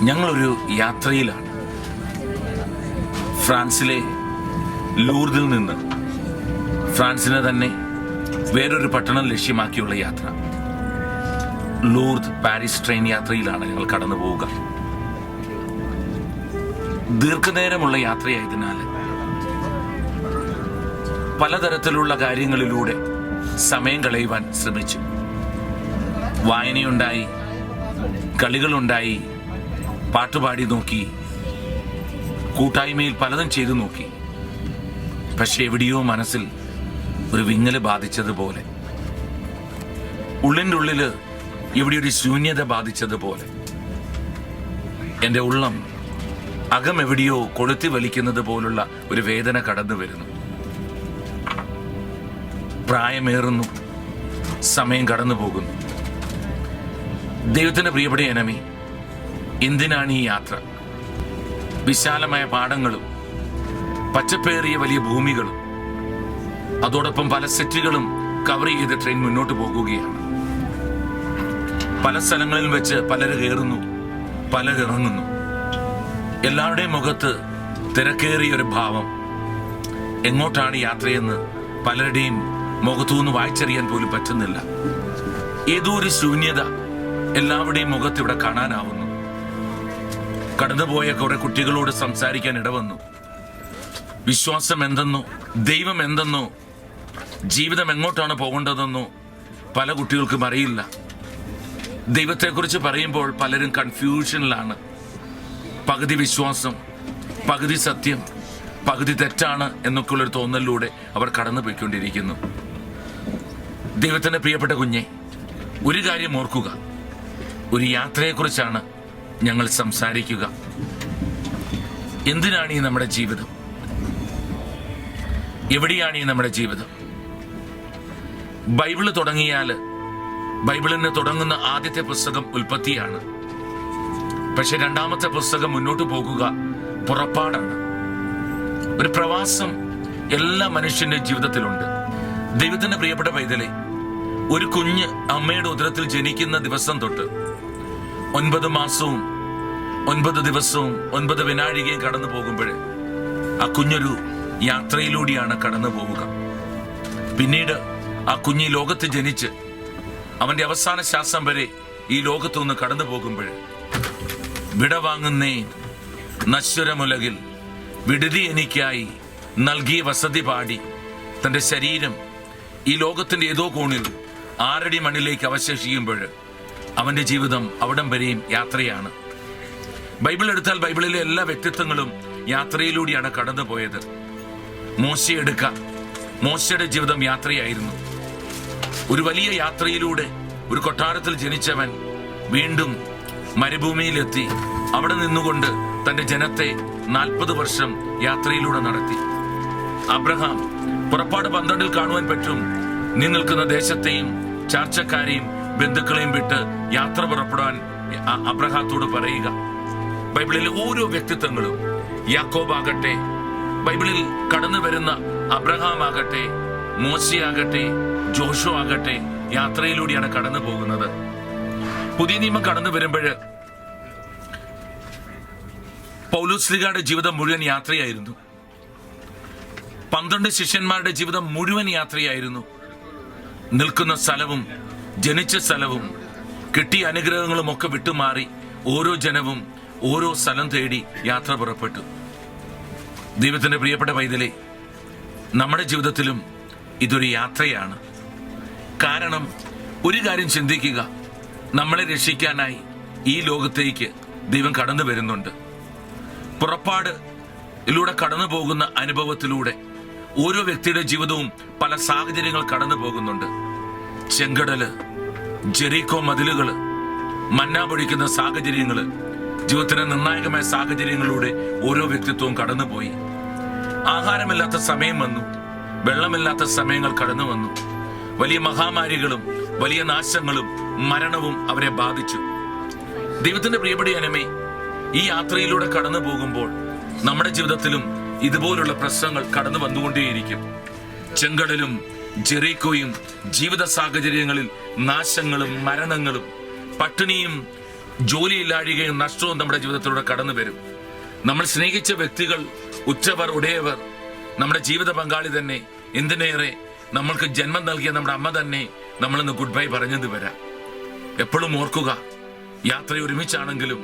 ഞങ്ങളൊരു യാത്രയിലാണ്. ഫ്രാൻസിലെ ലൂർദിൽ നിന്ന് ഫ്രാൻസിനെ തന്നെ വേറൊരു പട്ടണം ലക്ഷ്യമാക്കിയുള്ള യാത്ര. ലൂർദ് പാരീസ് ട്രെയിൻ യാത്രയിലാണ് ഞങ്ങൾ കടന്നു പോവുക. ദീർഘനേരമുള്ള യാത്രയായതിനാൽ പലതരത്തിലുള്ള കാര്യങ്ങളിലൂടെ സമയം കളയുവാൻ ശ്രമിച്ചു. വായനയുണ്ടായി, കളികളുണ്ടായി, പാട്ടുപാടി നോക്കി, കൂട്ടായ്മയിൽ പലതും ചെയ്തു നോക്കി. പക്ഷെ എവിടെയോ മനസ്സിൽ ഒരു വിങ്ങല് ബാധിച്ചതുപോലെ, ഉള്ളിൻ്റെ ഉള്ളില് എവിടെയൊരു ശൂന്യത ബാധിച്ചതുപോലെ, എൻ്റെ ഉള്ളം അകം എവിടെയോ കൊളുത്തി വലിക്കുന്നത് പോലുള്ള ഒരു വേദന കടന്നു വരുന്നു. പ്രായമേറുന്നു, സമയം കടന്നു പോകുന്നു. ദൈവത്തിന്റെ പ്രിയപ്പെട്ട ജനമേ, എന്തിനാണ് ഈ യാത്ര? വിശാലമായ പാടങ്ങളും പച്ചപ്പേറിയ വലിയ ഭൂമികളും അതോടൊപ്പം പല സെറ്റുകളും കവർ ചെയ്ത് ട്രെയിൻ മുന്നോട്ട് പോകുകയാണ്. പല സ്ഥലങ്ങളിൽ വെച്ച് പലര് കയറുന്നു, പലരിറങ്ങുന്നു. എല്ലാവരുടെയും മുഖത്ത് തിരക്കേറിയ ഒരു ഭാവം. എങ്ങോട്ടാണ് യാത്രയെന്ന് പലരുടെയും മുഖത്തുനിന്ന് വായിച്ചറിയാൻ പോലും പറ്റുന്നില്ല. ഏതോ ഒരു ശൂന്യത എല്ലാവരുടെയും മുഖത്ത് ഇവിടെ കാണാനാവുന്നു. കടന്നുപോയ കുറെ കുട്ടികളോട് സംസാരിക്കാൻ ഇടവന്നു. വിശ്വാസം എന്തെന്നോ, ദൈവം എന്തെന്നോ, ജീവിതം എങ്ങോട്ടാണ് പോകേണ്ടതെന്നോ പല കുട്ടികൾക്കും അറിയില്ല. ദൈവത്തെക്കുറിച്ച് പറയുമ്പോൾ പലരും കൺഫ്യൂഷനിലാണ്. പകുതി വിശ്വാസം, പകുതി സത്യം, പകുതി തെറ്റാണ് എന്നൊക്കെയുള്ളൊരു തോന്നലിലൂടെ അവർ കടന്നു പോയിക്കൊണ്ടിരിക്കുന്നു. ദൈവത്തിന്റെ പ്രിയപ്പെട്ട കുഞ്ഞെ, ഒരു കാര്യം ഓർക്കുക. ഒരു യാത്രയെക്കുറിച്ചാണ് ഞങ്ങൾ സംസാരിക്കുക. എന്തിനാണ് ഈ നമ്മുടെ ജീവിതം? എവിടെയാണ് ഈ നമ്മുടെ ജീവിതം? ബൈബിള് തുടങ്ങിയാൽ ബൈബിളിന് തുടങ്ങുന്ന ആദ്യത്തെ പുസ്തകം ഉൽപ്പത്തിയാണ്. പക്ഷെ രണ്ടാമത്തെ പുസ്തകം മുന്നോട്ട് പോകുക പുറപ്പാടാണ്. ഒരു പ്രവാസം എല്ലാ മനുഷ്യന്റെ ജീവിതത്തിലുണ്ട്. ദൈവത്തിന്റെ പ്രിയപ്പെട്ട പൈതലെ, ഒരു കുഞ്ഞ് അമ്മയുടെ ഉദരത്തിൽ ജനിക്കുന്ന ദിവസം തൊട്ട് 9 മാസവും 9 ദിവസവും 9 വിനാഴികയും കടന്നു പോകുമ്പോൾ ആ കുഞ്ഞൊരു യാത്രയിലൂടെയാണ് കടന്നു പോവുക. പിന്നീട് ആ കുഞ്ഞ് ഈ ലോകത്ത് ജനിച്ച് അവന്റെ അവസാന ശ്വാസം വരെ ഈ ലോകത്തുനിന്ന് കടന്നു പോകുമ്പോൾ വിടവാങ്ങുന്നേ നശ്വരമുലകിൽ വിടുതി എനിക്കായി നൽകിയ വസതി പാടി തന്റെ ശരീരം ഈ ലോകത്തിന്റെ ഏതോ കോണിൽ 6 അടി മണ്ണിലേക്ക് അവശേഷിക്കുമ്പോൾ അവന്റെ ജീവിതം അവിടം വരെയും യാത്രയാണ്. ബൈബിൾ എടുത്താൽ ബൈബിളിലെ എല്ലാ വ്യക്തിത്വങ്ങളും യാത്രയിലൂടെയാണ് കടന്നു പോയത്. മോശയെ എടുക്കാം, മോശയുടെ ജീവിതം യാത്രയായിരുന്നു. ഒരു വലിയ യാത്രയിലൂടെ ഒരു കൊട്ടാരത്തിൽ ജനിച്ചവൻ വീണ്ടും മരുഭൂമിയിലെത്തി അവിടെ നിന്നുകൊണ്ട് തന്റെ ജനത്തെ 40 വർഷം യാത്രയിലൂടെ നടത്തി. അബ്രഹാം പുറപ്പാട് 12 കാണുവാൻ പറ്റും. നീ നിൽക്കുന്ന ദേശത്തെയും ചാർച്ചക്കാരെയും ബന്ധുക്കളെയും വിട്ട് യാത്ര പുറപ്പെടാൻ അബ്രഹാത്തോട് പറയുക. ബൈബിളിലെ ഓരോ വ്യക്തിത്വങ്ങളും, യാക്കോബ് ആകട്ടെ, ബൈബിളിൽ കടന്നു വരുന്ന അബ്രഹാം ആകട്ടെ, മോശയാകട്ടെ, ജോഷോ ആകട്ടെ, യാത്രയിലൂടെയാണ് കടന്നു പോകുന്നത്. പുതിയ നിയമം കടന്നു വരുമ്പോൾ പൗലോസ്ലീഗയുടെ ജീവിതം മുഴുവൻ യാത്രയായിരുന്നു. 12 ശിഷ്യന്മാരുടെ ജീവിതം മുഴുവൻ യാത്രയായിരുന്നു. നിൽക്കുന്ന സ്ഥലവും ജനിച്ച സ്ഥലവും കിട്ടിയ അനുഗ്രഹങ്ങളും ഒക്കെ വിട്ടുമാറി ഓരോ ജനവും ഓരോ സ്ഥലം തേടി യാത്ര പുറപ്പെട്ടു. ദൈവത്തിന്റെ പ്രിയപ്പെട്ട പൈതലെ, നമ്മുടെ ജീവിതത്തിലും ഇതൊരു യാത്രയാണ്. കാരണം ഒരു കാര്യം ചിന്തിക്കുക, നമ്മളെ രക്ഷിക്കാനായി ഈ ലോകത്തേക്ക് ദൈവം കടന്നു വരുന്നുണ്ട്. പുറപ്പാടിലൂടെ കടന്നു പോകുന്ന അനുഭവത്തിലൂടെ ഓരോ വ്യക്തിയുടെ ജീവിതവും പല സാഹചര്യങ്ങൾ കടന്നു പോകുന്നുണ്ട്. ചെങ്കടല്, ജെറീക്കോ മതിലുകള്, മന്ന പൊഴിക്കുന്ന സാഹചര്യങ്ങള്, ജീവിതത്തിന് നിർണായകമായ സാഹചര്യങ്ങളിലൂടെ ഓരോ വ്യക്തിത്വവും കടന്നുപോയി. ആഹാരമില്ലാത്ത സമയം വന്നു, വെള്ളമില്ലാത്ത സമയങ്ങൾ കടന്നു വന്നു. വലിയ മഹാമാരികളും വലിയ നാശങ്ങളും മരണവും അവരെ ബാധിച്ചു. ദൈവത്തിന്റെ പ്രിയപ്പെട്ട ജനമേ, ഈ യാത്രയിലൂടെ കടന്നു പോകുമ്പോൾ നമ്മുടെ ജീവിതത്തിലും ഇതുപോലുള്ള പ്രശ്നങ്ങൾ കടന്നു വന്നുകൊണ്ടേയിരിക്കും. ചെങ്കടലും ജെറീക്കോയും ജീവിത സാഹചര്യങ്ങളിൽ നാശങ്ങളും മരണങ്ങളും പട്ടിണിയും ജോലിയില്ലാഴികയും നഷ്ടവും നമ്മുടെ ജീവിതത്തിലൂടെ കടന്നു വരും. നമ്മൾ സ്നേഹിച്ച വ്യക്തികൾ, ഉറ്റവർ, ഉടയവർ, നമ്മുടെ ജീവിത പങ്കാളി തന്നെ, എന്തിനേറെ നമ്മൾക്ക് ജന്മം നൽകിയ നമ്മുടെ അമ്മ തന്നെ നമ്മളിന്ന് ഗുഡ് ബൈ പറഞ്ഞത് വരാം. എപ്പോഴും ഓർക്കുക, യാത്ര ഒരുമിച്ചാണെങ്കിലും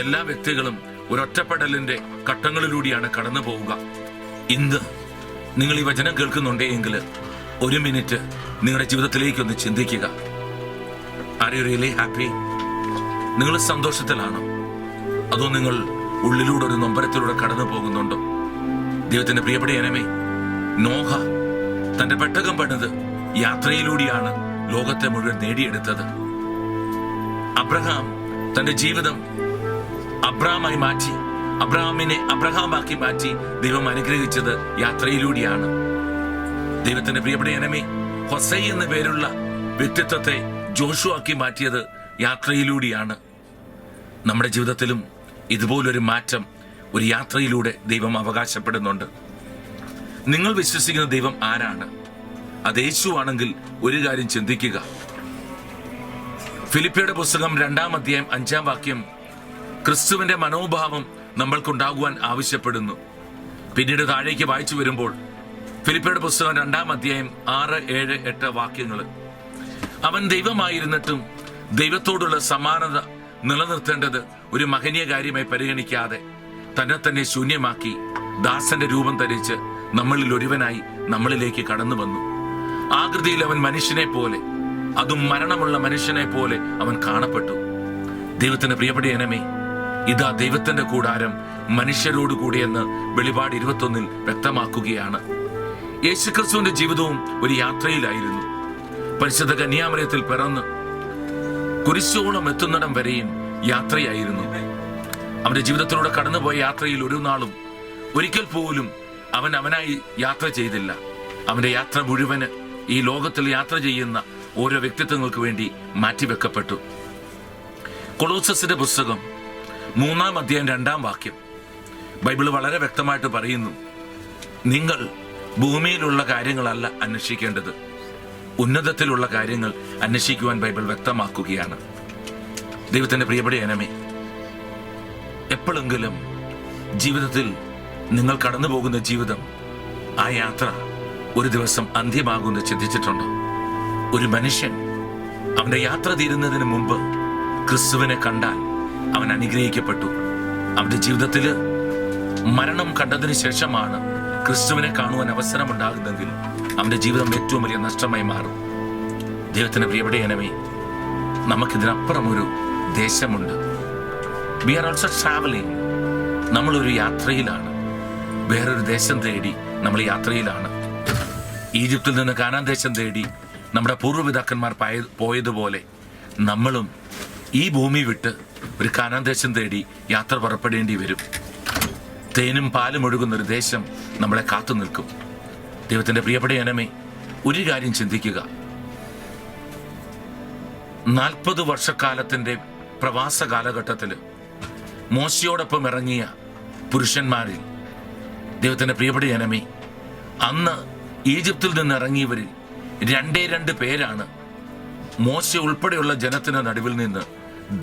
എല്ലാ വ്യക്തികളും ഒരൊറ്റപ്പെടലിന്റെ ഘട്ടങ്ങളിലൂടെയാണ് കടന്നു പോവുക. ഇന്ന് നിങ്ങൾ ഈ വചനം കേൾക്കുന്നുണ്ടെങ്കിൽ ഒരു മിനിറ്റ് നിങ്ങളുടെ ജീവിതത്തിലേക്കൊന്ന് ചിന്തിക്കുക. Are you really happy? നിങ്ങൾ സന്തോഷത്തിലാണോ? അതോ നിങ്ങൾ ഉള്ളിലൂടെ ഒരു നൊമ്പരത്തിലൂടെ കടന്നു പോകുന്നുണ്ടോ? ദൈവത്തിന്റെ പ്രിയപ്പെട്ട ജനമേ, നോഹ തന്റെ പെട്ടകം പണിത് യാത്രയിലൂടെയാണ് ലോകത്തെ മുഴുവൻ നേടിയെടുത്തത്. അബ്രഹാം തന്റെ ജീവിതം അബ്രാമായി മാറ്റി, അബ്രഹാമിനെ അബ്രഹാമാക്കി മാറ്റി ദൈവം അനുഗ്രഹിച്ചത് യാത്രയിലൂടെയാണ്. ദൈവത്തിന്റെ പ്രിയപ്പെട്ട ജനമേ, ഹൊസൈ എന്ന പേരുള്ള വ്യക്തിത്വത്തെ ജോഷുവാക്കി മാറ്റിയത് യാത്രയിലൂടെയാണ്. നമ്മുടെ ജീവിതത്തിലും ഇതുപോലൊരു മാറ്റം ഒരു യാത്രയിലൂടെ ദൈവം അവകാശപ്പെടുന്നുണ്ട്. നിങ്ങൾ വിശ്വസിക്കുന്ന ദൈവം ആരാണ്? അത് യേശു ആണെങ്കിൽ ഒരു കാര്യം ചിന്തിക്കുക. ഫിലിപ്പിയുടെ പുസ്തകം 2-ാം അധ്യായം 5-ാം വാക്യം ക്രിസ്തുവിന്റെ മനോഭാവം നമ്മൾക്കുണ്ടാകുവാൻ ആവശ്യപ്പെടുന്നു. പിന്നീട് താഴേക്ക് വായിച്ചു വരുമ്പോൾ ഫിലിപ്പിയുടെ പുസ്തകം 2-ാം അധ്യായം 6, 7, 8 വാക്യങ്ങൾ, അവൻ ദൈവമായിരുന്നിട്ടും ദൈവത്തോടുള്ള സമാനത നിലനിർത്തേണ്ടത് ഒരു മഹനീയ കാര്യമായി പരിഗണിക്കാതെ തന്നെ തന്നെ ശൂന്യമാക്കി ദാസന്റെ രൂപം ധരിച്ച് നമ്മളിൽ ഒരുവനായി നമ്മളിലേക്ക് കടന്നു വന്നു. ആകൃതിയിൽ അവൻ മനുഷ്യനെ പോലെ, അതും മരണമുള്ള മനുഷ്യനെ പോലെ അവൻ കാണപ്പെട്ടു. ദൈവത്തിന്റെ പ്രിയപ്പെട്ട ജനമേ, ഇതാ ദൈവത്തിന്റെ കൂടാരം മനുഷ്യരോട് കൂടിയെന്ന് വെളിപാട് 21 വ്യക്തമാക്കുകയാണ്. യേശുക്രിസ്തുവിന്റെ ജീവിതവും ഒരു യാത്രയിലായിരുന്നു. പരിശുദ്ധ കന്യാമറിയത്തിൽ പിറന്ന് കുരിശോളം എത്തുന്നിടം വരെയും യാത്രയായിരുന്നു. അവന്റെ ജീവിതത്തിലൂടെ കടന്നുപോയ യാത്രയിൽ ഒരു നാളും ഒരിക്കൽ പോലും അവനായി യാത്ര ചെയ്തില്ല. അവന്റെ യാത്ര മുഴുവന് ഈ ലോകത്തിൽ യാത്ര ചെയ്യുന്ന ഓരോ വ്യക്തിത്വങ്ങൾക്ക് വേണ്ടി മാറ്റിവെക്കപ്പെട്ടു. കൊളോസസിന്റെ പുസ്തകം 3-ാം അധ്യായം 2-ാം വാക്യം ബൈബിൾ വളരെ വ്യക്തമായിട്ട് പറയുന്നു, നിങ്ങൾ ഭൂമിയിലുള്ള കാര്യങ്ങളല്ല അന്വേഷിക്കേണ്ടത്, ഉന്നതത്തിലുള്ള കാര്യങ്ങൾ അന്വേഷിക്കുവാൻ ബൈബിൾ വ്യക്തമാക്കുകയാണ്. ദൈവത്തിന്റെ പ്രിയപ്പെട്ട ജനമേ, എപ്പോഴെങ്കിലും ജീവിതത്തിൽ നിങ്ങൾ കടന്നു പോകുന്ന ജീവിതം, ആ യാത്ര ഒരു ദിവസം അന്ത്യമാകുമെന്ന് ചിന്തിച്ചിട്ടുണ്ടോ? ഒരു മനുഷ്യൻ അവന്റെ യാത്ര തീരുന്നതിന് മുമ്പ് ക്രിസ്തുവിനെ കണ്ടാൽ അവൻ അനുഗ്രഹിക്കപ്പെട്ടു. അവന്റെ ജീവിതത്തിൽ മരണം കണ്ടതിന് ശേഷമാണ് ക്രിസ്തുവിനെ കാണുവാൻ അവസരമുണ്ടാകുന്നെങ്കിൽ അവന്റെ ജീവിതം ഏറ്റവും വലിയ നഷ്ടമായി മാറും. ദൈവത്തിന്റെ പ്രിയപ്പെട്ട ജനമേ, നമുക്കിതിനപ്പുറം ഒരു ദേശമുണ്ട്. We are also travelling. നമ്മളൊരു യാത്രയിലാണ്. വേറൊരു ദേശം തേടി നമ്മൾ യാത്രയിലാണ്. ഈജിപ്തിൽ നിന്ന് കാനാൻ ദേശം തേടി നമ്മുടെ പൂർവ്വപിതാക്കന്മാർ പോയതുപോലെ നമ്മളും ഈ ഭൂമി വിട്ട് ഒരു കാനാൻ ദേശം തേടി യാത്ര പുറപ്പെടേണ്ടി വരും. തേനും പാലും ഒഴുകുന്ന ഒരു ദേശം നമ്മളെ കാത്തു നിൽക്കും. ദൈവത്തിന്റെ പ്രിയപ്പെട്ട ജനമേ, ഒരു കാര്യം ചിന്തിക്കുക. 40 വർഷക്കാലത്തിന്റെ പ്രവാസ കാലഘട്ടത്തിൽ മോശയോടൊപ്പം ഇറങ്ങിയ പുരുഷന്മാരിൽ, ദൈവത്തിന്റെ പ്രിയപ്പെട്ട ജനമേ, അന്ന് ഈജിപ്തിൽ നിന്ന് ഇറങ്ങിയവരിൽ 2 പേരാണ് മോശ ഉൾപ്പെടെയുള്ള ജനത്തിന് നടുവിൽ നിന്ന്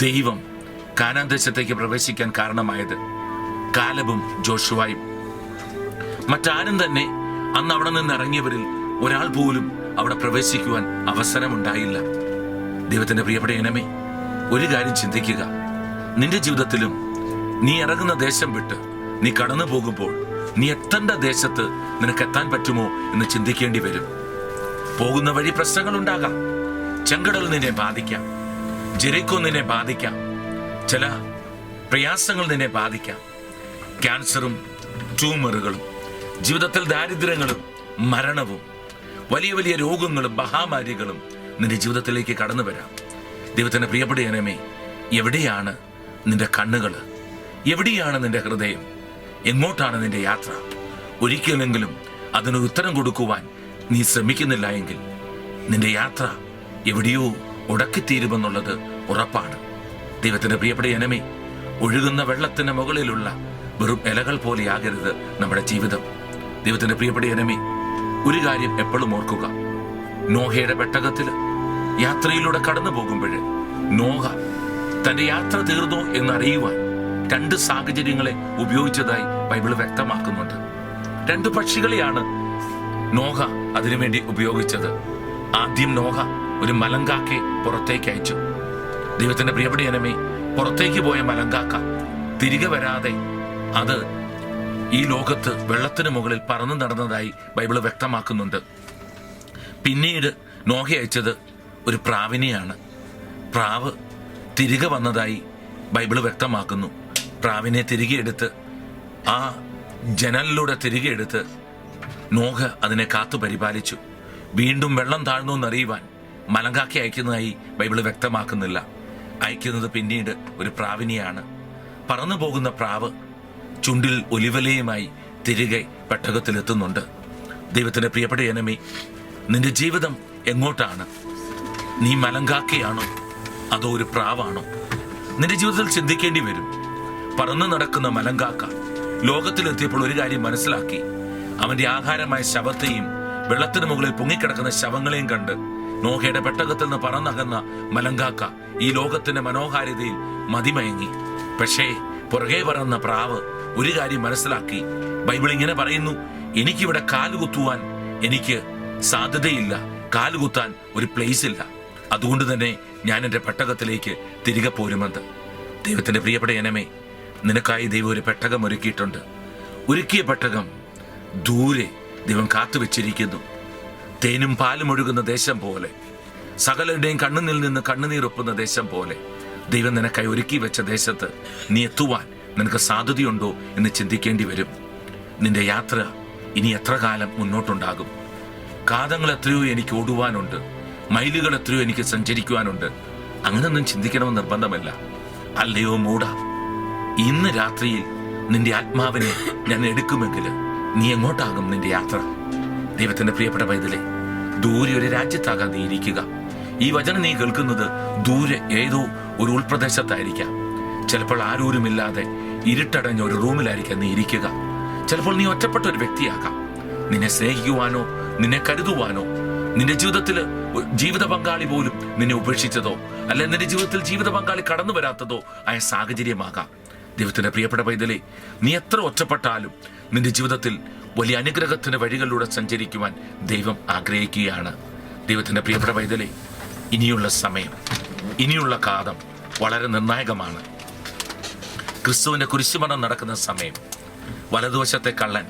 ദൈവം കാനാൻ ദേശത്തേക്ക് പ്രവേശിക്കാൻ കാരണമായത്. കാലബും ജോഷുവായും. മറ്റാരും തന്നെ അന്ന് അവിടെ നിന്ന് ഇറങ്ങിയവരിൽ ഒരാൾ പോലും അവിടെ പ്രവേശിക്കുവാൻ അവസരമുണ്ടായില്ല. ദൈവത്തിന്റെ പ്രിയപ്പെട്ട ജനമേ, ഒരു കാര്യം ചിന്തിക്കുക. നിന്റെ ജീവിതത്തിലും നീ ഇറങ്ങുന്ന ദേശം വിട്ട് നീ കടന്നു പോകുമ്പോൾ നീ എത്തേണ്ട ദേശത്ത് നിനക്ക് എത്താൻ പറ്റുമോ എന്ന് ചിന്തിക്കേണ്ടി വരും. പോകുന്ന വഴി പ്രശ്നങ്ങൾ ഉണ്ടാകാം. ചെങ്കടൽ നിന്നെ ബാധിക്കാം, ജെറിക്കോ നിന്നെ ബാധിക്കാം, ചില പ്രയാസങ്ങൾ നിന്നെ ബാധിക്കാം. ക്യാൻസറും ട്യൂമറുകളും ജീവിതത്തിൽ ദാരിദ്ര്യങ്ങളും മരണവും വലിയ വലിയ രോഗങ്ങളും മഹാമാരികളും നിന്റെ ജീവിതത്തിലേക്ക് കടന്നു വരാം. ദൈവത്തിന്റെ പ്രിയപ്പെട്ട ജനമേ, എവിടെയാണ് നിന്റെ കണ്ണുകൾ? എവിടെയാണ് നിന്റെ ഹൃദയം? എങ്ങോട്ടാണ് നിന്റെ യാത്ര? ഒരിക്കലെങ്കിലും അതിനൊരു ഉത്തരം കൊടുക്കുവാൻ നീ ശ്രമിക്കുന്നില്ല എങ്കിൽ നിന്റെ യാത്ര എവിടെയോ ഉടക്കിത്തീരുമെന്നുള്ളത് ഉറപ്പാണ്. ദൈവത്തിന്റെ പ്രിയപ്പെട്ട ജനമേ, ഒഴുകുന്ന വെള്ളത്തിന് മുകളിലുള്ള വെറും ഇലകൾ പോലെയാകരുത് നമ്മുടെ ജീവിതം. ദൈവത്തിന്റെ പ്രിയപ്പെട്ട ജനമേ, ഒരു കാര്യം എപ്പോഴും ഓർക്കുക. നോഹയുടെ പെട്ടകത്തിൽ യാത്രയിലൂടെ കടന്നു പോകുമ്പോൾ നോഹ തന്റെ യാത്ര തീർന്നു എന്നറിയുവാൻ 2 സാഹചര്യങ്ങളെ ഉപയോഗിച്ചതായി ബൈബിൾ വ്യക്തമാക്കുന്നുണ്ട്. 2 പക്ഷികളെയാണ് നോഹ അതിനുവേണ്ടി ഉപയോഗിച്ചത്. ആദ്യം നോഹ ഒരു മലങ്കാക്കെ പുറത്തേക്ക് അയച്ചു. ദൈവത്തിന്റെ പ്രിയപ്പെട്ട ജനമേ, പുറത്തേക്ക് പോയ മലങ്കാക്ക തിരികെ വരാതെ അത് ഈ ലോകത്ത് വെള്ളത്തിന് മുകളിൽ പറന്നു നടന്നതായി ബൈബിള് വ്യക്തമാക്കുന്നുണ്ട്. പിന്നീട് നോഹ അയച്ചത് ഒരു പ്രാവിനെയാണ്. പ്രാവ് തിരികെ വന്നതായി ബൈബിള് വ്യക്തമാക്കുന്നു. പ്രാവിനെ തിരികെ എടുത്ത് ആ ജനലിലൂടെ തിരികെ എടുത്ത് നോഹ അതിനെ കാത്തു പരിപാലിച്ചു. വീണ്ടും വെള്ളം താഴ്ന്നു എന്നറിയുവാൻ മലങ്കാക്കി അയക്കുന്നതായി ബൈബിള് വ്യക്തമാക്കുന്നില്ല. അയക്കുന്നത് പിന്നീട് ഒരു പ്രാവിനെയാണ്. പറന്നു പോകുന്ന പ്രാവ് ചുണ്ടിൽ ഒലിവലയുമായി തിരികെ പെട്ടകത്തിലെത്തുന്നുണ്ട്. ദൈവത്തിന്റെ പ്രിയപ്പെട്ട ജനമേ, നിന്റെ ജീവിതം എങ്ങോട്ടാണ്? നീ മലങ്കാക്കയാണോ അതോ ഒരു പ്രാവാണോ? നിന്റെ ജീവിതത്തിൽ ചിന്തിക്കേണ്ടി വരും. പറന്നു നടക്കുന്ന മലങ്കാക്ക ലോകത്തിലെത്തിയപ്പോൾ ഒരു കാര്യം മനസ്സിലാക്കി. അവന്റെ ആഹാരമായ ശവത്തെയും വെള്ളത്തിന് മുകളിൽ പൊങ്ങിക്കിടക്കുന്ന ശവങ്ങളെയും കണ്ട് നോഹയുടെ പെട്ടകത്തിൽ നിന്ന് പറന്നകന്ന മലങ്കാക്ക ഈ ലോകത്തിന്റെ മനോഹാരിതയിൽ മതിമയങ്ങി. പക്ഷേ പുറകെ പറന്ന പ്രാവ് ഒരു കാര്യം മനസ്സിലാക്കി. ബൈബിൾ ഇങ്ങനെ പറയുന്നു, എനിക്കിവിടെ കാലുകുത്തുവാൻ എനിക്ക് സാധ്യതയില്ല, കാലുകുത്താൻ ഒരു പ്ലേസ് ഇല്ല, അതുകൊണ്ട് തന്നെ ഞാൻ എൻ്റെ പെട്ടകത്തിലേക്ക് തിരികെ പോരുമെന്ന്. ദൈവത്തിന്റെ പ്രിയപ്പെട്ട ജനമേ, നിനക്കായി ദൈവം ഒരു പെട്ടകം ഒരുക്കിയിട്ടുണ്ട്. ഒരുക്കിയ പെട്ടകം ദൂരെ ദൈവം കാത്തുവെച്ചിരിക്കുന്നു. തേനും പാലും ഒഴുകുന്ന ദേശം പോലെ, സകലരുടെയും കണ്ണുനിൽ നിന്ന് കണ്ണുനീർ ഒപ്പുന്ന ദേശം പോലെ ദൈവം നിനക്കായി ഒരുക്കി വെച്ച ദേശത്ത് നീ എത്തുവാൻ നിനക്ക് സാധ്യതയുണ്ടോ എന്ന് ചിന്തിക്കേണ്ടി വരും. നിന്റെ യാത്ര ഇനി എത്ര കാലം മുന്നോട്ടുണ്ടാകും? കാതങ്ങൾ എത്രയോ എനിക്ക് ഓടുവാനുണ്ട്, മൈലുകൾ എത്രയോ എനിക്ക് സഞ്ചരിക്കുവാനുണ്ട്. അങ്ങനൊന്നും ചിന്തിക്കണമെന്ന് നിർബന്ധമല്ല. അല്ലയോ മൂട, ഇന്ന് രാത്രിയിൽ നിന്റെ ആത്മാവിനെ ഞാൻ എടുക്കുമെങ്കിൽ നീ എങ്ങോട്ടാകും നിന്റെ യാത്ര? ദൈവത്തിന്റെ പ്രിയപ്പെട്ട പൈതലേ, ദൂരെ ഒരു രാജ്യത്താകാൻ നീ ഇരിക്കുക. ഈ വചനം നീ കേൾക്കുന്നത് ദൂരെ ഏതോ ഒരു ഉൾപ്രദേശത്തായിരിക്കാം. ചിലപ്പോൾ ആരോരുമില്ലാതെ ഇരുട്ടടഞ്ഞ ഒരു റൂമിലായിരിക്കാം നീ ഇരിക്കുക. ചിലപ്പോൾ നീ ഒറ്റപ്പെട്ട ഒരു വ്യക്തിയാകാം. നിന്നെ സ്നേഹിക്കുവാനോ നിന്നെ കരുതുവാനോ നിന്റെ ജീവിതത്തിൽ ജീവിത പങ്കാളി പോലും നിന്നെ ഉപേക്ഷിച്ചതോ അല്ലെ നിന്റെ ജീവിതത്തിൽ ജീവിത പങ്കാളി കടന്നു വരാത്തതോ ആയ സാഹചര്യമാകാം. ദൈവത്തിന്റെ പ്രിയപ്പെട്ട പൈതലേ, നീ എത്ര ഒറ്റപ്പെട്ടാലും നിന്റെ ജീവിതത്തിൽ വലിയ അനുഗ്രഹത്തിന്റെ വഴികളിലൂടെ സഞ്ചരിക്കുവാൻ ദൈവം ആഗ്രഹിക്കുകയാണ്. ദൈവത്തിന്റെ പ്രിയപ്പെട്ട പൈതലേ, ഇനിയുള്ള സമയം, ഇനിയുള്ള കാലം വളരെ നിർണായകമാണ്. ക്രിസ്തുവിന്റെ കുരിശുമരണം നടക്കുന്ന സമയം. വലതുവശത്തെ കള്ളൻ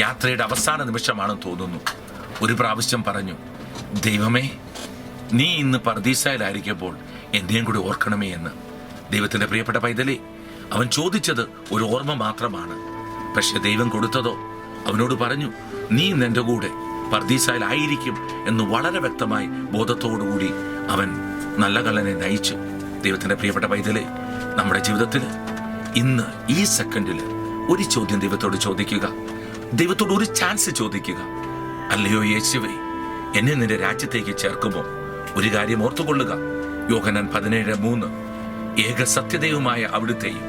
യാത്രയുടെ അവസാന നിമിഷമാണെന്ന് തോന്നുന്നു. ഒരു പ്രാവശ്യം പറഞ്ഞു, ദൈവമേ, നീ ഇന്ന് പർദീസയിലായിരിക്കുമ്പോൾ എന്നെയും കൂടി ഓർക്കണമേ എന്ന്. ദൈവത്തിന്റെ പ്രിയപ്പെട്ട പൈതലേ, അവൻ ചോദിച്ചത് ഒരു ഓർമ്മ മാത്രമാണ്. പക്ഷെ ദൈവം കൊടുത്തതോ, അവനോട് പറഞ്ഞു, നീ ഇന്ന് എൻ്റെ കൂടെ പർദീസയിലായിരിക്കും എന്ന് വളരെ വ്യക്തമായി ബോധത്തോടുകൂടി അവൻ നല്ല കള്ളനെ നയിച്ചു. ദൈവത്തിന്റെ പ്രിയപ്പെട്ട പൈതലേ, നമ്മുടെ ജീവിതത്തിൽ ഇന്ന് ഈ സെക്കൻഡിൽ ഒരു ചോദ്യം ദൈവത്തോട് ചോദിക്കുക. ദൈവത്തോട് ഒരു ചാൻസ് ചോദിക്കുക. അല്ലയോ യേശുവേ, എന്നെ നിന്റെ രാജ്യത്തേക്ക് ചേർക്കുമോ? ഒരു കാര്യം ഓർത്തുകൊള്ളുക, യോഹന്നാൻ 17:3, ഏക സത്യദൈവമായ അവിടുത്തെയും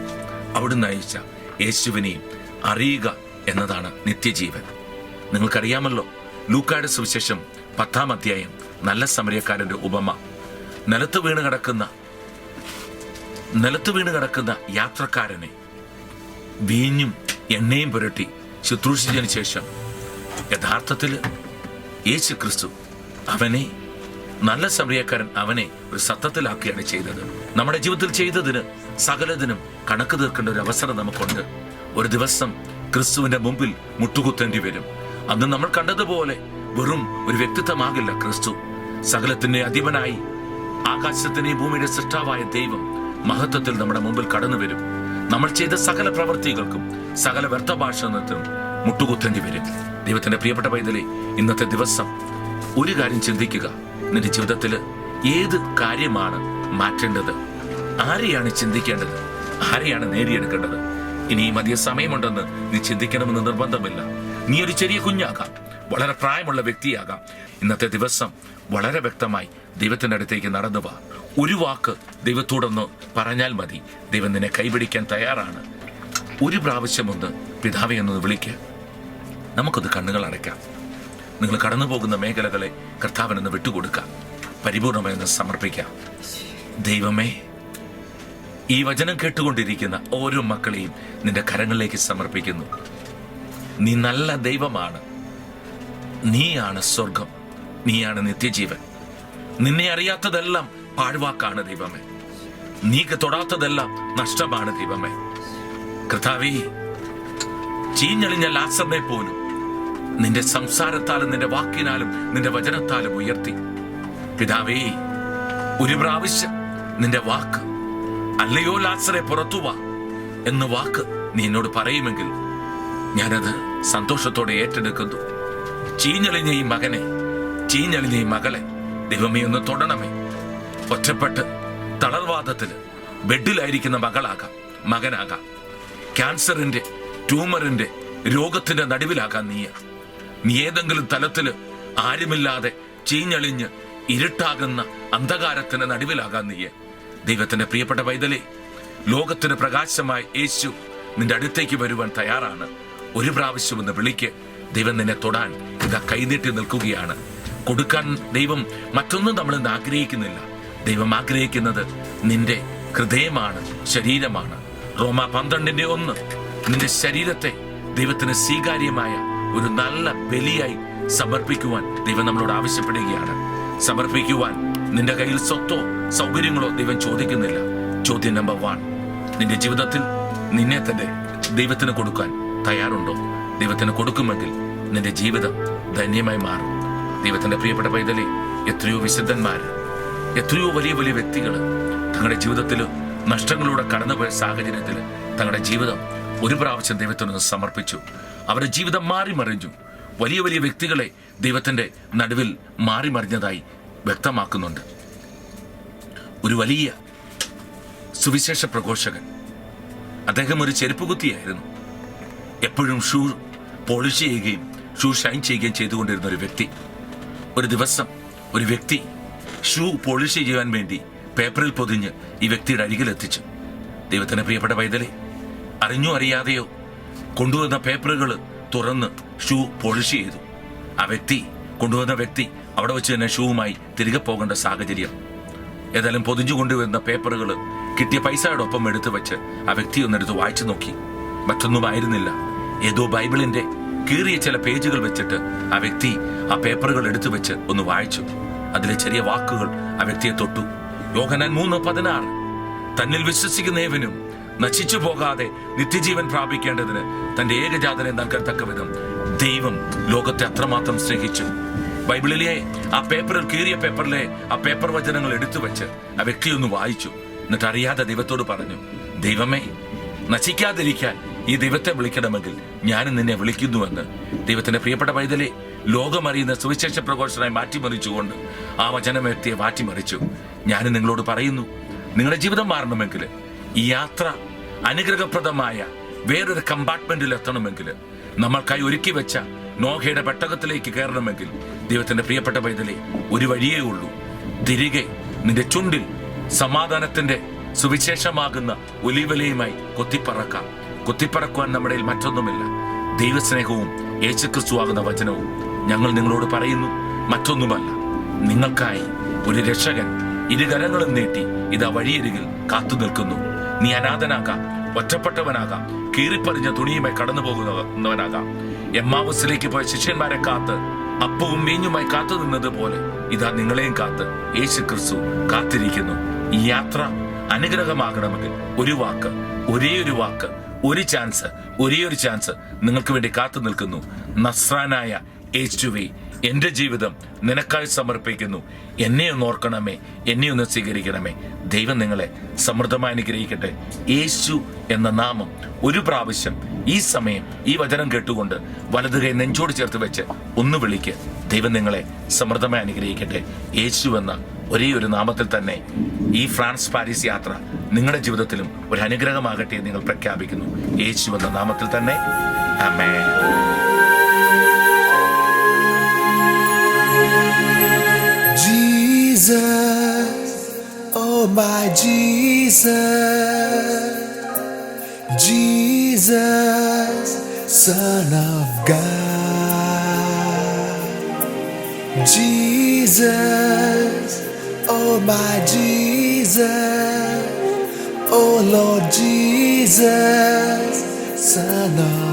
അവിടുന്ന് അയച്ച യേശുവിനെയും അറിയുക എന്നതാണ് നിത്യജീവൻ. നിങ്ങൾക്കറിയാമല്ലോ, ലൂക്കായുടെ സുവിശേഷം 10-ാം അധ്യായം നല്ല സമരക്കാരന്റെ ഉപമ. നിലത്ത് വീണ് കിടക്കുന്ന യാത്രക്കാരനെ വീഞ്ഞും എണ്ണയും പുരട്ടി ശുശ്രൂഷിച്ചതിന് ശേഷം യഥാർത്ഥത്തിൽ യേശു ക്രിസ്തു അവനെ, നല്ല സമരക്കാരൻ അവനെ ഒരു സത്തത്തിലാക്കിയാണ് ചെയ്തത്. നമ്മുടെ ജീവിതത്തിൽ ചെയ്തതിന് സകലതിനും കണക്ക് തീർക്കേണ്ട ഒരു അവസരം നമുക്കുണ്ട്. ഒരു ദിവസം ക്രിസ്തുവിന്റെ മുമ്പിൽ മുട്ടുകുത്തേണ്ടി വരും. അന്ന് നമ്മൾ കണ്ടതുപോലെ വെറും ഒരു വ്യക്തിത്വമാകില്ല ക്രിസ്തു. സകലത്തിന്റെ അധിപനായി ആകാശത്തിന്റെയും ഭൂമിയുടെ സൃഷ്ടാവായ ദൈവം മഹത്വത്തിൽ നമ്മുടെ മുമ്പിൽ കടന്നു വരും. നമ്മൾ ചെയ്ത സകല പ്രവൃത്തികൾക്കും സകല വ്യർത്ഥഭാഷണത്തിനും മുട്ടുകുത്തേണ്ടി വരും. ദൈവത്തിന്റെ പ്രിയപ്പെട്ട പൈതലേ, ഇന്നത്തെ ദിവസം ഒരു കാര്യം ചിന്തിക്കുക. നിന്റെ ജീവിതത്തിൽ ഏത് കാര്യമാണ് മാറ്റേണ്ടത്? ആരെയാണ് ചിന്തിക്കേണ്ടത്? ആരെയാണ് നേടിയെടുക്കേണ്ടത്? ഇനിയും അധിക സമയമുണ്ടെന്ന് നീ ചിന്തിക്കണമെന്ന് നിർബന്ധമില്ല. നീ ഒരു ചെറിയ കുഞ്ഞാകാം, വളരെ പ്രായമുള്ള വ്യക്തിയാകാം. ഇന്നത്തെ ദിവസം വളരെ വ്യക്തമായി ദൈവത്തിന്റെ അടുത്തേക്ക് നടന്നു വാ. ഒരു വാക്ക് ദൈവത്തോടൊന്ന് പറഞ്ഞാൽ മതി. ദൈവം നിന്നെ കൈപിടിക്കാൻ തയ്യാറാണ്. ഒരു പ്രാവശ്യമൊന്ന് പിതാവേ എന്നൊന്ന് വിളിക്കുക. നമുക്കത് കണ്ണുകൾ അടയ്ക്കാം. നിങ്ങൾ കടന്നു പോകുന്ന മേഖലകളെ കർത്താവിനൊന്ന് വിട്ടുകൊടുക്കാം. പരിപൂർണമായി ഒന്ന് സമർപ്പിക്കാം. ദൈവമേ, ഈ വചനം കേട്ടുകൊണ്ടിരിക്കുന്ന ഓരോ മക്കളെയും നിന്റെ കരങ്ങളിലേക്ക് സമർപ്പിക്കുന്നു. നീ നല്ല ദൈവമാണ്. നീയാണ് സ്വർഗം, നീയാണ് നിത്യജീവൻ. നിന്നെ അറിയാത്തതെല്ലാം പാഴ്വാക്കാണ് ദൈവമേ. നീ തൊടാത്തതെല്ലാം നഷ്ടമാണ് ദൈവമേ. കർത്താവേ, ചീഞ്ഞളിഞ്ഞ ലാസറിനെ പോലും നിന്റെ സംസാരത്താലും നിന്റെ വാക്കിനാലും നിന്റെ വചനത്താലും ഉയർത്തി. പിതാവേ, ഒരു പ്രാവശ്യം നിന്റെ വാക്ക്, അല്ലയോ ലാസറെ പുറത്തുവാ എന്ന വാക്ക് നീ എന്നോട് പറയുമെങ്കിൽ ഞാനത് സന്തോഷത്തോടെ ഏറ്റെടുക്കുന്നു. ചീഞ്ഞളിഞ്ഞ ഈ മകനെ, ചീഞ്ഞളിഞ്ഞ ഈ മകളെ ദൈവമേ ഒന്ന് തൊടണമേ. ഒറ്റപ്പെട്ട് തളർവാദത്തിന് ബെഡിലായിരിക്കുന്ന മകളാകാം, മകനാകാം. ക്യാൻസറിന്റെ, ട്യൂമറിന്റെ, രോഗത്തിന്റെ നടുവിലാകാം നീ ഏതെങ്കിലും തലത്തില് ആരുമില്ലാതെ ചീഞ്ഞളിഞ്ഞ് ഇരുട്ടാകുന്ന അന്ധകാരത്തിന്റെ നടുവിലാകാൻ നീ. ദൈവത്തിന്റെ പ്രിയപ്പെട്ട പൈതലേ, ലോകത്തിന് പ്രകാശമായ യേശു നിന്റെ അടുത്തേക്ക് വരുവാൻ തയ്യാറാണ്. ഒരു പ്രാവശ്യം ഒന്ന് വിളിക്ക്. ദൈവം നിന്നെ തൊടാൻ ഇതാ കൈനീട്ടി നിൽക്കുകയാണ്. കൊടുക്കാൻ ദൈവം മറ്റൊന്നും നമ്മളിന്ന് ആഗ്രഹിക്കുന്നില്ല. ദൈവം ആഗ്രഹിക്കുന്നത് നിന്റെ ഹൃദയമാണ്, ശരീരമാണ്. റോമ 12:1 നിന്റെ ശരീരത്തെ ദൈവത്തിന് സ്വീകാര്യമായ ഒരു നല്ല ബലിയായി സമർപ്പിക്കുവാൻ ദൈവം നമ്മളോട് ആവശ്യപ്പെടുകയാണ്. സമർപ്പിക്കുവാൻ നിന്റെ കയ്യിൽ സ്വത്തോ സൗകര്യങ്ങളോ ദൈവം ചോദിക്കുന്നില്ല. ചോദ്യം നമ്പർ 1, നിന്റെ ജീവിതത്തിൽ നിന്നെ തന്നെ ദൈവത്തിന് കൊടുക്കാൻ തയ്യാറുണ്ടോ? ദൈവത്തിന് കൊടുക്കുമെങ്കിൽ നിന്റെ ജീവിതം ധന്യമായി മാറും. ദൈവത്തിന്റെ പ്രിയപ്പെട്ട പൈതലേ, എത്രയോ വിശുദ്ധന്മാര്, എത്രയോ വലിയ വലിയ വ്യക്തികൾ തങ്ങളുടെ ജീവിതത്തിൽ നഷ്ടങ്ങളിലൂടെ കടന്നുപോയ സാഹചര്യത്തിൽ തങ്ങളുടെ ജീവിതം ഒരു പ്രാവശ്യം ദൈവത്തിനൊന്ന് സമർപ്പിച്ചു. അവരുടെ ജീവിതം മാറിമറിഞ്ഞു. വലിയ വലിയ വ്യക്തികളെ ദൈവത്തിന്റെ നടുവിൽ മാറിമറിഞ്ഞതായി വ്യക്തമാക്കുന്നുണ്ട്. ഒരു വലിയ സുവിശേഷ പ്രഘോഷകൻ, അദ്ദേഹം ഒരു ചെരുപ്പ് കുത്തിയായിരുന്നു. എപ്പോഴും ഷൂ പോളിഷ് ചെയ്യുകയും ഷൂ ഷൈൻ ചെയ്യുകയും ചെയ്തുകൊണ്ടിരുന്ന ഒരു വ്യക്തി. ഒരു ദിവസം ഒരു വ്യക്തി ഷൂ പോളിഷ് ചെയ്യാൻ വേണ്ടി പേപ്പറിൽ പൊതിഞ്ഞ് ഈ വ്യക്തിയുടെ അരികിലെത്തിച്ചു. ദൈവത്തിന് പ്രിയപ്പെട്ട പൈതലേ, അറിഞ്ഞോ അറിയാതെയോ കൊണ്ടുവന്ന പേപ്പറുകൾ തുറന്ന് ഷൂ പോളിഷ് ചെയ്തു. ആ കൊണ്ടുവന്ന വ്യക്തി അവിടെ വെച്ച് തന്നെ ഷൂവുമായി തിരികെ പോകേണ്ട സാഹചര്യം. ഏതായാലും പൊതിഞ്ഞു കൊണ്ടുവരുന്ന പേപ്പറുകൾ കിട്ടിയ പൈസയോടൊപ്പം എടുത്തു വെച്ച് ആ വ്യക്തി ഒന്നെടുത്ത് വായിച്ചു നോക്കി. മറ്റൊന്നും ആയിരുന്നില്ല, ഏതോ ബൈബിളിന്റെ കീറിയ ചില പേജുകൾ വെച്ചിട്ട് ആ വ്യക്തി ആ പേപ്പറുകൾ എടുത്തു വെച്ച് ഒന്ന് വായിച്ചു. അതിലെ ചെറിയ വാക്കുകൾ ആ വ്യക്തിയെ തൊട്ടു. യോഹന്നാൻ 3:16 തന്നിൽ വിശ്വസിക്കുന്നവനും നശിച്ചു പോകാതെ നിത്യജീവൻ പ്രാപിക്കേണ്ടതിന് തന്റെ ഏകജാതനെ നൽകത്തക്ക വിധം ദൈവം ലോകത്തെ അത്രമാത്രം സ്നേഹിച്ചു. ബൈബിളിലെ ആ പേപ്പറിൽ, കീറിയ പേപ്പറിലെ ആ പേപ്പർ വചനങ്ങൾ എടുത്തു വെച്ച് ആ വ്യക്തി ഒന്ന് വായിച്ചു. എന്നിട്ട് അറിയാതെ ദൈവത്തോട് പറഞ്ഞു, ദൈവമേ, നശിക്കാതിരിക്കാൻ ഈ ദൈവത്തെ വിളിക്കണമെങ്കിൽ ഞാനും നിന്നെ വിളിക്കുന്നുവെന്ന്. ദൈവത്തിന്റെ പ്രിയപ്പെട്ട പൈതലെ, ലോകമറിയുന്ന സുവിശേഷ പ്രഘോഷനായി മാറ്റിമറിച്ചുകൊണ്ട് ആ വചന വ്യക്തിയെ മാറ്റിമറിച്ചു. ഞാനും നിങ്ങളോട് പറയുന്നു, നിങ്ങളുടെ ജീവിതം മാറണമെങ്കിൽ, ഈ യാത്ര അനുഗ്രഹപ്രദമായ വേറൊരു കമ്പാർട്ട്മെന്റിൽ എത്തണമെങ്കിൽ, നമ്മൾക്കായി ഒരുക്കി വെച്ച നോഹയുടെ പെട്ടകത്തിലേക്ക് കയറണമെങ്കിൽ, ദൈവത്തിന്റെ പ്രിയപ്പെട്ട പൈതലെ, ഒരു വഴിയേ ഉള്ളൂ. തിരികെ നിന്റെ ചുണ്ടിൽ സമാധാനത്തിന്റെ സുവിശേഷമാകുന്ന ഒലിവലയുമായി കൊത്തിപ്പറക്കുവാൻ നമ്മുടെ മറ്റൊന്നുമില്ല. ദൈവസ്നേഹവും യേശുക്രിസ്തുവാകുന്ന വചനവും ഞങ്ങൾ നിങ്ങളോട് പറയുന്നു. മറ്റൊന്നുമല്ല, നിങ്ങൾക്കായി ഒരു രക്ഷകൻ ഇരുകരങ്ങളും നീട്ടി ഇതാ വഴിയരികിൽ കാത്തു നിൽക്കുന്നു. നീ അനാഥനാകാം, ഒറ്റപ്പെട്ടവനാകാം, കീറിപ്പറിഞ്ഞ തുണിയുമായി കടന്നു പോകുന്നവനാകാം. എമ്മാവുസിലേക്ക് പോയ ശിഷ്യന്മാരെ കാത്ത് അപ്പവും മീഞ്ഞുമായി കാത്തു നിന്നതുപോലെ ഇതാ നിങ്ങളെയും കാത്ത് യേശുക്രിസ്തു കാത്തിരിക്കുന്നു. ഈ യാത്ര അനുഗ്രഹമാകണമെങ്കിൽ ഒരു വാക്ക്, ഒരേ ഒരു വാക്ക്, ഒരു ചാൻസ് നിങ്ങൾക്ക് വേണ്ടി കാത്തു നിൽക്കുന്നു. നസ്രാനായ യേശുവേ, എന്റെ ജീവിതം നിനക്കായി സമർപ്പിക്കുന്നു. എന്നെ ഒന്ന് ഓർക്കണമേ, എന്നെ ഒന്ന് സ്വീകരിക്കണമേ. ദൈവം നിങ്ങളെ സമൃദ്ധമായി അനുഗ്രഹിക്കട്ടെ. യേശു എന്ന നാമം ഒരു പ്രാവശ്യം ഈ സമയം ഈ വചനം കേട്ടുകൊണ്ട് വലതുകൈ നെഞ്ചോട് ചേർത്ത് വെച്ച് ഒന്ന് വിളിക്ക്. ദൈവം നിങ്ങളെ സമൃദ്ധമായി അനുഗ്രഹിക്കട്ടെ. യേശു എന്ന ഒരേ ഒരു നാമത്തിൽ തന്നെ ഈ ഫ്രാൻസ് പാരീസ് യാത്ര നിങ്ങളുടെ ജീവിതത്തിലും ഒരു അനുഗ്രഹമാകട്ടെ എന്ന് നിങ്ങൾ പ്രഖ്യാപിക്കുന്നു. യേശു എന്ന നാമത്തിൽ തന്നെ. ആമേൻ. Jesus, oh my Jesus, Jesus, Son of God. Jesus, oh my Jesus, oh Lord Jesus, Son of